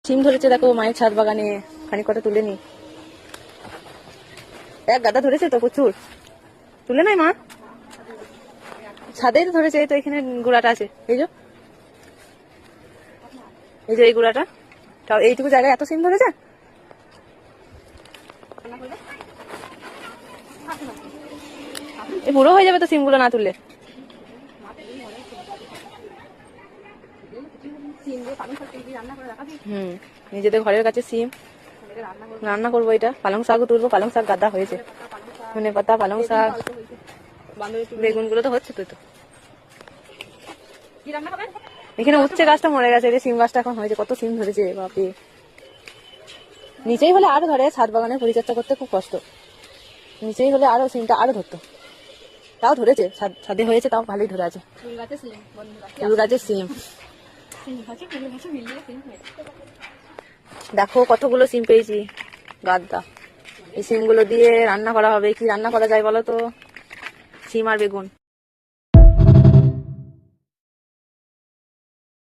সিম ধরেছে দেখো মায়ের ছাদ বাগানে, খানিক কটা তুলে নি। এক গাদা ধরেছে তো প্রচুর, তুলে নাই মা, ছাদে ধরেছে। এই তো এখানে গুড়াটা আছে, এই যে এই গুড়াটা, তাও এইটুকু জায়গায় এত সিম ধরেছে। এই বুড়ো হয়ে যাবে তো সিমগুলো না তুললে। নিজেদের ঘরের কাছে সিম রান্না করবো। এটা পালং শাকও তুলবো, পালং শাক গাদা হয়েছে, ধনে পাতা, পালং শাক, বেগুন গুলো তো হচ্ছে। তো এখানে উচ্ছে গাছটা মরে গেছে, সিম গাছটা এখন হয়েছে, কত সিম ধরেছে বাপরে। নিচেই হলে আরো ধরে, ছাদ বাগানে পরিচর্যা করতে খুব কষ্ট। নিচেই হলে আরো সিমটা আরো ধরতো, তাও ধরেছে, ছাদে হয়েছে, তাও ভালোই ধরে আছে। ফুল গাছের সিম দেখো কতগুলো সিম পেয়েছি, গাদা। এই সিমগুলো দিয়ে রান্না করা হবে। কি রান্না করা যায় বলো তো? সিম আর বেগুন।